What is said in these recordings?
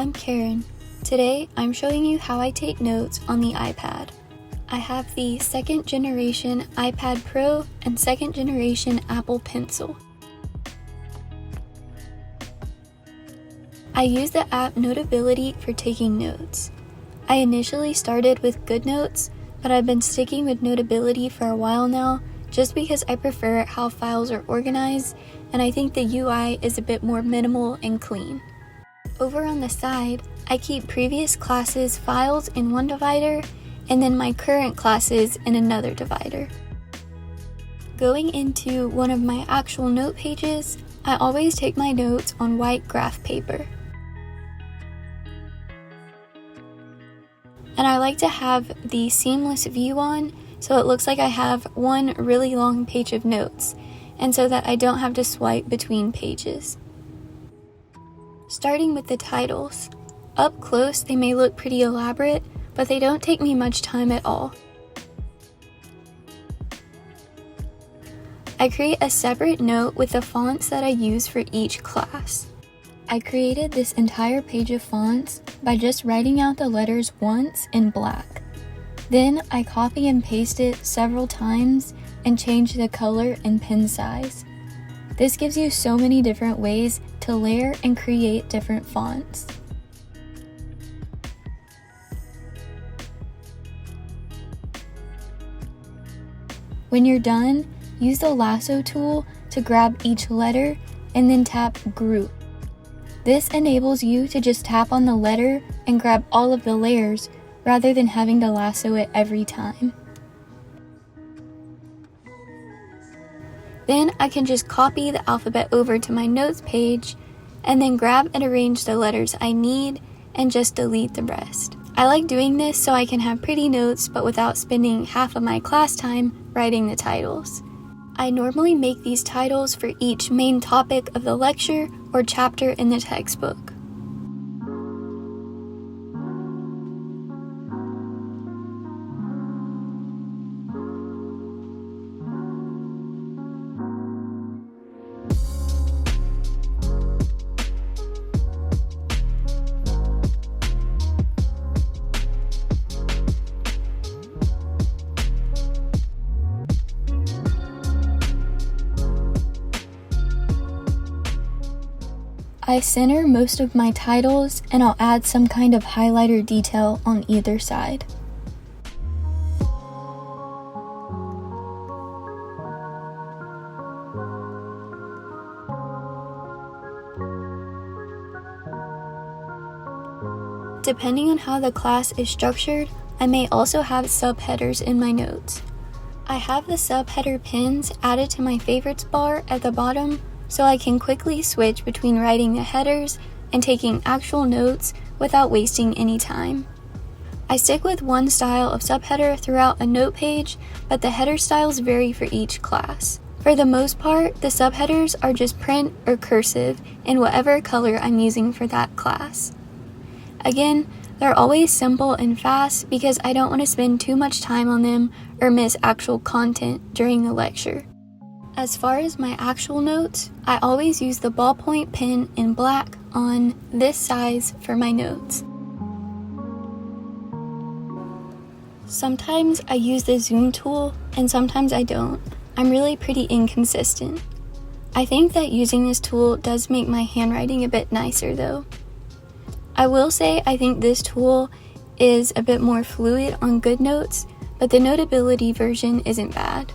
I'm Karen. Today, I'm showing you how I take notes on the iPad. I have the 2nd generation iPad Pro and 2nd generation Apple Pencil. I use the app Notability for taking notes. I initially started with GoodNotes, but I've been sticking with Notability for a while now just because I prefer how files are organized and I think the UI is a bit more minimal and clean. Over on the side, I keep previous classes' files in one divider and then my current classes in another divider. Going into one of my actual note pages, I always take my notes on white graph paper. And I like to have the seamless view on so it looks like I have one really long page of notes, and so that I don't have to swipe between pages. Starting with the titles. Up close they may look pretty elaborate, but they don't take me much time at all. I create a separate note with the fonts that I use for each class. I created this entire page of fonts by just writing out the letters once in black. Then I copy and paste it several times and change the color and pen size. This gives you so many different ways to layer and create different fonts. When you're done, use the lasso tool to grab each letter and then tap Group. This enables you to just tap on the letter and grab all of the layers rather than having to lasso it every time. Then I can just copy the alphabet over to my notes page and then grab and arrange the letters I need and just delete the rest. I like doing this so I can have pretty notes but without spending half of my class time writing the titles. I normally make these titles for each main topic of the lecture or chapter in the textbook. I center most of my titles and I'll add some kind of highlighter detail on either side. Depending on how the class is structured, I may also have subheaders in my notes. I have the subheader pins added to my favorites bar at the bottom so I can quickly switch between writing the headers and taking actual notes without wasting any time. I stick with one style of subheader throughout a note page, but the header styles vary for each class. For the most part, the subheaders are just print or cursive in whatever color I'm using for that class. Again, they're always simple and fast because I don't want to spend too much time on them or miss actual content during the lecture. As far as my actual notes, I always use the ballpoint pen in black on this size for my notes. Sometimes I use the zoom tool and sometimes I don't. I'm really pretty inconsistent. I think that using this tool does make my handwriting a bit nicer though. I will say I think this tool is a bit more fluid on GoodNotes, but the Notability version isn't bad.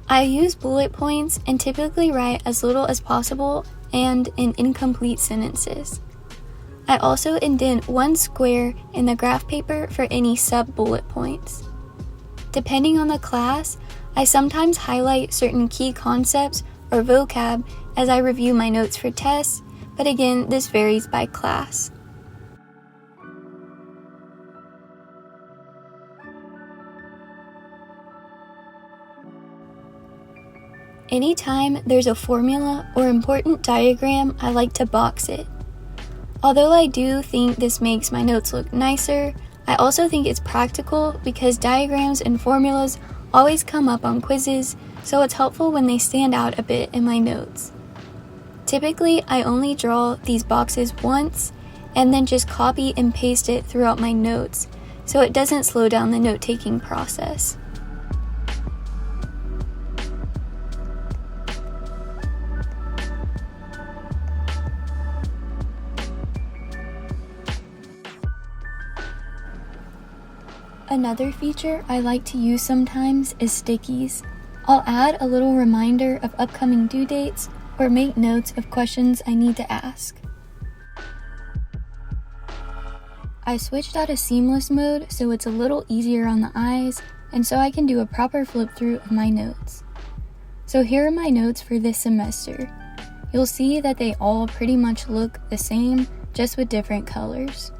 I use bullet points and typically write as little as possible and in incomplete sentences. I also indent one square in the graph paper for any sub-bullet points. Depending on the class, I sometimes highlight certain key concepts or vocab as I review my notes for tests, but again, this varies by class. Anytime there's a formula or important diagram, I like to box it. Although I do think this makes my notes look nicer, I also think it's practical because diagrams and formulas always come up on quizzes, so it's helpful when they stand out a bit in my notes. Typically, I only draw these boxes once, and then just copy and paste it throughout my notes, so it doesn't slow down the note-taking process. Another feature I like to use sometimes is stickies. I'll add a little reminder of upcoming due dates or make notes of questions I need to ask. I switched out of seamless mode so it's a little easier on the eyes and so I can do a proper flip through of my notes. So here are my notes for this semester. You'll see that they all pretty much look the same, just with different colors.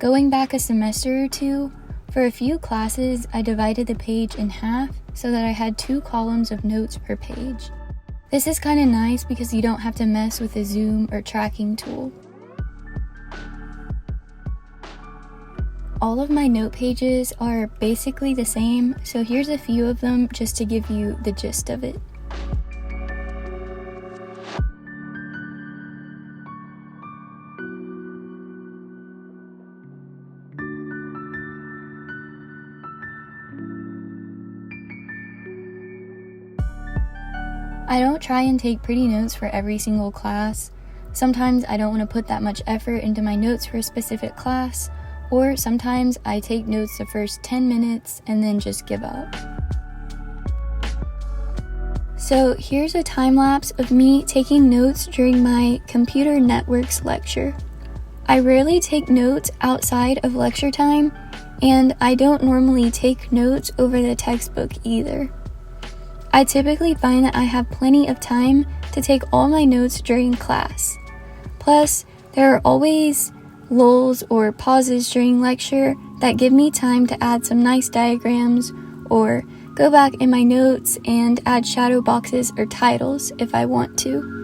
Going back a semester or two, for a few classes I divided the page in half so that I had 2 columns of notes per page. This is kind of nice because you don't have to mess with the zoom or tracking tool. All of my note pages are basically the same, so here's a few of them just to give you the gist of it. I don't try and take pretty notes for every single class. Sometimes I don't want to put that much effort into my notes for a specific class, or sometimes I take notes the first 10 minutes and then just give up. So here's a time lapse of me taking notes during my computer networks lecture. I rarely take notes outside of lecture time, and I don't normally take notes over the textbook either. I typically find that I have plenty of time to take all my notes during class. Plus, there are always lulls or pauses during lecture that give me time to add some nice diagrams or go back in my notes and add shadow boxes or titles if I want to.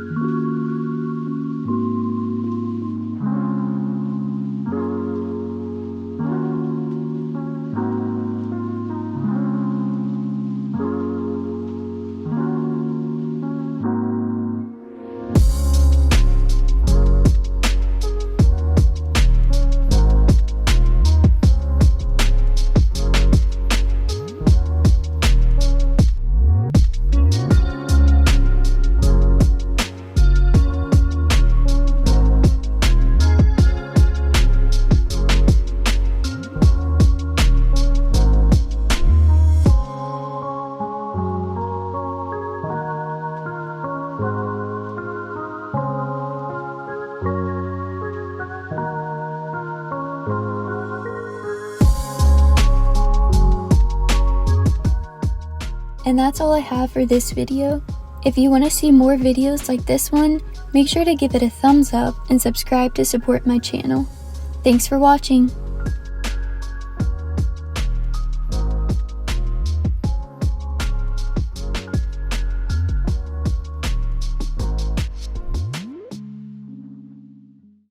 And that's all I have for this video. If you want to see more videos like this one, make sure to give it a thumbs up and subscribe to support my channel. Thanks for watching.